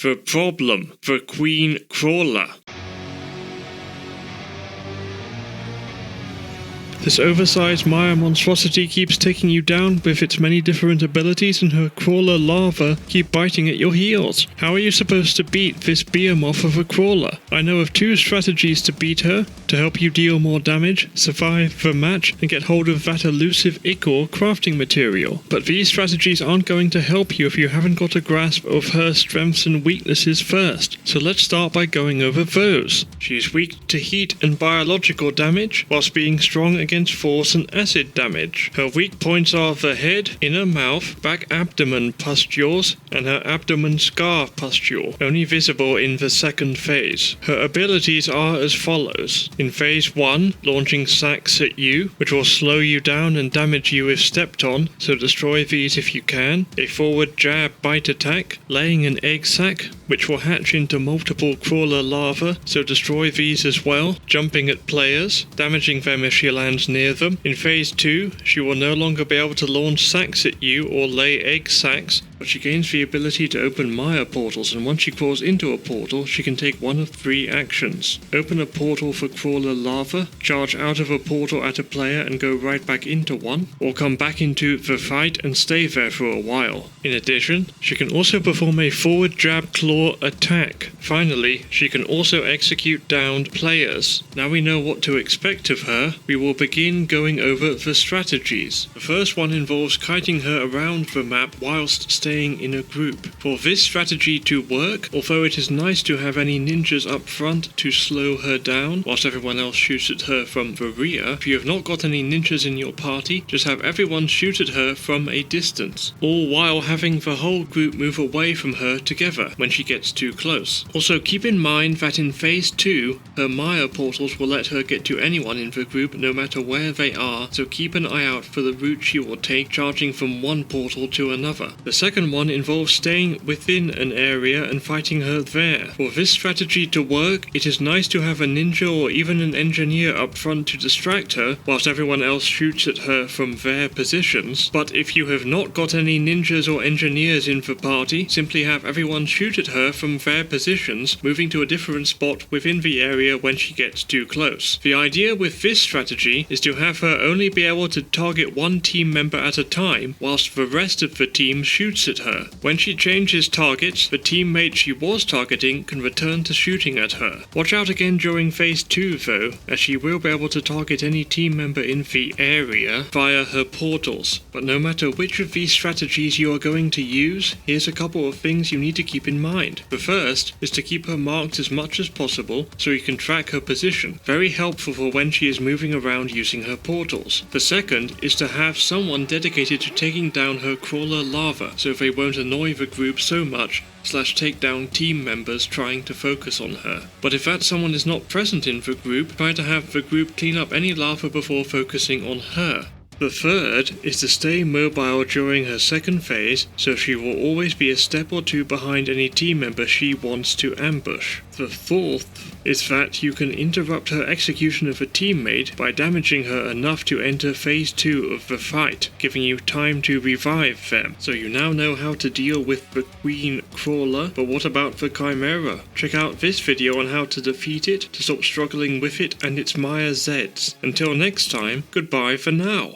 The problem, the Queen Crawler. This oversized Mire Monstrosity keeps taking you down with its many different abilities, and her Crawler Larva keep biting at your heels. How are you supposed to beat this behemoth of a crawler? I know of 2 strategies to beat her, to help you deal more damage, survive the match, and get hold of that elusive ichor crafting material. But these strategies aren't going to help you if you haven't got a grasp of her strengths and weaknesses first. So let's start by going over those. She is weak to heat and biological damage, whilst being strong against force and acid damage. Her weak points are the head, inner mouth, back abdomen pustules, and her abdomen scar pustule, only visible in the second phase. Her abilities are as follows. In phase 1, launching sacks at you, which will slow you down and damage you if stepped on, so destroy these if you can. A forward jab bite attack, laying an egg sac, which will hatch into multiple crawler larvae, so destroy these as well. Jumping at players, damaging them if she lands near them. In phase 2, she will no longer be able to launch sacks at you or lay egg sacs, but she gains the ability to open Mire portals, and once she crawls into a portal, she can take one of 3 actions. Open a portal for Crawler Larva, charge out of a portal at a player and go right back into one, or come back into the fight and stay there for a while. In addition, she can also perform a forward jab claw attack. Finally, she can also execute downed players. Now we know what to expect of her, we will begin going over the strategies. The first one involves kiting her around the map whilst staying in a group. For this strategy to work, although it is nice to have any ninjas up front to slow her down whilst everyone else shoots at her from the rear, if you have not got any ninjas in your party, just have everyone shoot at her from a distance, all while having the whole group move away from her together when she gets too close. Also keep in mind that in phase 2, her Mire portals will let her get to anyone in the group no matter where they are, so keep an eye out for the route she will take, charging from one portal to another. The second one involves staying within an area and fighting her there. For this strategy to work, it is nice to have a ninja or even an engineer up front to distract her, whilst everyone else shoots at her from their positions. But if you have not got any ninjas or engineers in the party, simply have everyone shoot at her from their positions, moving to a different spot within the area when she gets too close. The idea with this strategy is to have her only be able to target one team member at a time, whilst the rest of the team shoots at her. When she changes targets, the teammate she was targeting can return to shooting at her. Watch out again during phase 2 though, as she will be able to target any team member in the area via her portals. But no matter which of these strategies you are going to use, here's a couple of things you need to keep in mind. The first is to keep her marked as much as possible so you can track her position. Very helpful for when she is moving around using her portals. The second is to have someone dedicated to taking down her Crawler Larva, so they won't annoy the group so much / take down team members trying to focus on her. But if that someone is not present in the group, try to have the group clean up any larva before focusing on her. The third is to stay mobile during her second phase, so she will always be a step or 2 behind any team member she wants to ambush. The fourth is that you can interrupt her execution of a teammate by damaging her enough to enter phase 2 of the fight, giving you time to revive them. So you now know how to deal with the Queen Crawler, but what about the Chimera? Check out this video on how to defeat it, to stop struggling with it and its Mire Zeds. Until next time, goodbye for now.